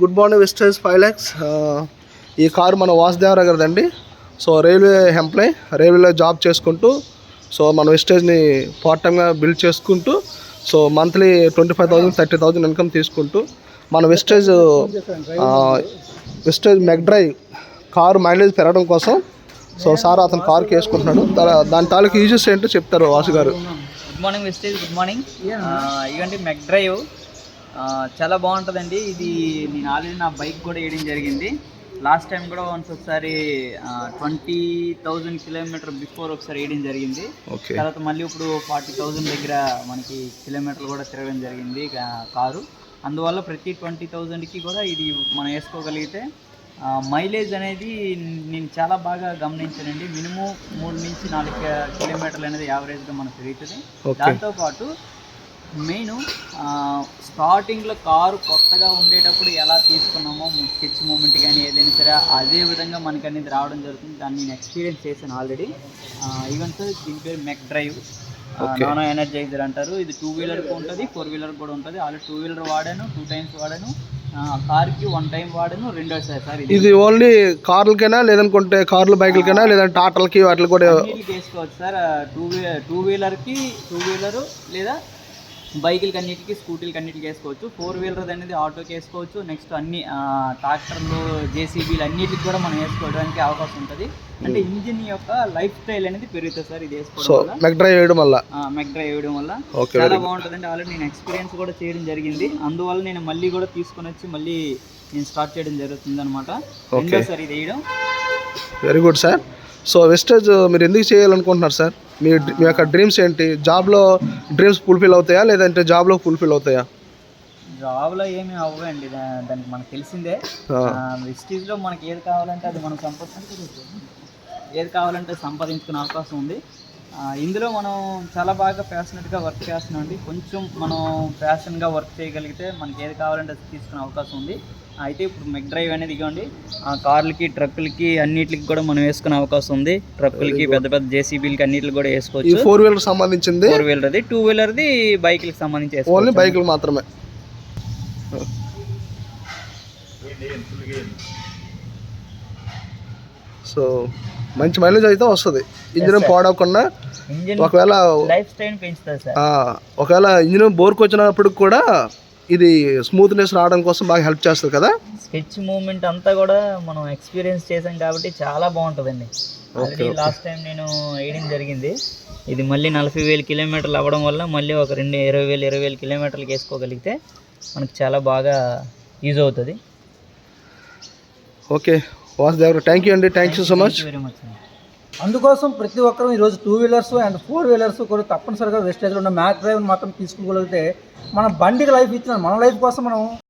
Good morning Vestige 5 lakhs. ఈ car మన వాసుదేవరావు గారిదండి. సో రైల్వే ఎంప్లాయ్, రైల్వేలో జాబ్ చేసుకుంటూ సో మన వెస్టేజ్ని పార్ట్ టైమ్గా బిల్డ్ చేసుకుంటూ సో మంత్లీ 25,000 30,000 ఇన్కమ్ తీసుకుంటూ మన Vestige mec drive car mileage పెరగడం కోసం సో సార్ అతను కారుకి వేసుకుంటున్నాడు. దాని తాలూకు యూజెస్ ఏంటో చెప్తారు వాసు గారు. Good morning Vestige, good morning. ఇవండి మెక్ డ్రైవ్ చాలా బాగుంటుందండి. ఇది నేను ఆల్రెడీ నా బైక్ కూడా వేయడం జరిగింది. లాస్ట్ టైం కూడా ఒకసారి 20,000 కిలోమీటర్ బిఫోర్ ఒకసారి వేయడం జరిగింది. తర్వాత మళ్ళీ ఇప్పుడు 40,000 దగ్గర మనకి కిలోమీటర్లు కూడా తిరగడం జరిగింది కారు. అందువల్ల ప్రతి 20,000కి కూడా ఇది మనం వేసుకోగలిగితే మైలేజ్ అనేది నేను చాలా బాగా గమనించానండి. మినిమం 3 నుంచి 4 కిలోమీటర్లు అనేది యావరేజ్గా మనకు పెరుగుతుంది. దాంతోపాటు మెయిన్ స్టార్టింగ్లో కారు కొత్తగా ఉండేటప్పుడు ఎలా తీసుకున్నామో స్కెచ్ మూమెంట్ కానీ ఏదైనా సరే అదే విధంగా మనకి అనేది రావడం జరుగుతుంది. దాన్ని నేను ఎక్స్పీరియన్స్ చేశాను ఆల్రెడీ. ఈవెన్ సార్ దీని పేరు మెక్ డ్రైవ్, నానో ఎనర్జైజర్ అంటారు. ఇది 2 వీలర్కి ఉంటుంది, 4 వీలర్ కూడా ఉంటుంది. ఆల్రెడీ 2 వీలర్ వాడాను, 2 times వాడాను. కార్కి 1 time వాడాను, రెండోసారి సార్. ఇది ఓన్లీ కార్లకైనా లేదనుకుంటే కార్లు బైకులకైనా లేదంటే టాటాలకి వాటికి కూడా వేసుకోవచ్చు సార్. 2 వీలర్కి 2 వీలరు లేదా బైకులకి అన్నిటికీ, స్కూటీలకి అన్నిటికి వేసుకోవచ్చు. 4 వీలర్ అనేది ఆటోకి వేసుకోవచ్చు. నెక్స్ట్ అన్ని ట్రాక్టర్లు, జేసీబీలు అన్నిటికి కూడా మనం వేసుకోవడానికి అవకాశం ఉంటుంది. అంటే ఇంజిన్ యొక్క లైఫ్ స్టైల్ అనేది పెరుగుతుంది సార్ ఇది వేసుకోవడం వల్ల. మెక్ డ్రైవ్ వేయడం వల్ల చాలా బాగుంటుందండి. ఆల్రెడీ నేను ఎక్స్పీరియన్స్ కూడా చేయడం జరిగింది. అందువల్ల నేను మళ్ళీ కూడా తీసుకొని వచ్చి మళ్ళీ నేను స్టార్ట్ చేయడం జరుగుతుంది అనమాట. రెండోసారి ఇది వేయడం. Very good sir. So Vestige మీరు ఎందుకు చేయాలనుకుంటున్నారు సార్? మీ యొక్క డ్రీమ్స్ ఏంటి? జాబ్లో డ్రీమ్స్ ఫుల్ఫిల్ అవుతాయా లేదంటే జాబ్లో ఫుల్ఫిల్ అవుతాయా? జాబ్లో ఏమీ అవ్వండి, దానికి మనకు తెలిసిందే. వెస్టేజ్లో మనకి ఏది కావాలంటే అది మనం సంపాదించుకునే అవకాశం ఉంది. ఇందులో మనం చాలా బాగా ప్యాషనెట్గా వర్క్ చేస్తున్నాం అండి. కొంచెం మనం ప్యాషన్గా వర్క్ చేయగలిగితే మనకి ఏది కావాలంటే అది తీసుకునే అవకాశం ఉంది. అయితే ఇప్పుడు మెక్ డ్రైవ్ అనేది ఇవ్వండి, కార్లకి, ట్రక్కులకి అన్నిటికి కూడా మనం వేసుకునే అవకాశం ఉంది. ట్రక్కులకి, పెద్ద పెద్ద జేసీబీలకి అన్నిటికి కూడా వేసుకోవచ్చు. 4 వీలర్ సంబంధించింది, 4 వీలర్ది, 2 వీలర్ది బైకులకి సంబంధించి ఓన్లీ బైకులు మాత్రమే. సో మంచి మైలేజ్ అయితే వస్తుంది. ఇంజిన్ పాడవకుండా, ఒకవేళ లైఫ్ స్టైల్ పెంచుతుంది సార్. ఒకవేళ ఇంజిన్ బోర్కి వచ్చినప్పుడు కూడా ఇది స్మూత్నెస్ రావడం కోసం బాగా హెల్ప్ చేస్తుంది కదా. స్కెచ్ మూమెంట్ అంతా కూడా మనం ఎక్స్పీరియన్స్ చేసాం కాబట్టి చాలా బాగుంటుందండి. ఆల్రెడీ లాస్ట్ టైం నేను వేయడం జరిగింది. ఇది మళ్ళీ 40,000 కిలోమీటర్లు అవ్వడం వల్ల మళ్ళీ ఒక 20,000 కిలోమీటర్లకి వేసుకోగలిగితే మనకు చాలా బాగా యూజ్ అవుతుంది. ఓకే వాసుదేవ్, థ్యాంక్ యూ అండి. Thank you so much. Very much అండి. అందుకోసం ప్రతి ఒక్కరూ ఈరోజు 2 వీలర్స్ అండ్ 4 వీలర్స్ కూడా తప్పనిసరిగా వెస్టేజ్లో ఉన్న మ్యాక్ డ్రైవ్ మాత్రం తీసుకోగలిగితే మన బండికి లైఫ్ ఇచ్చిన మన లైఫ్ కోసం మనం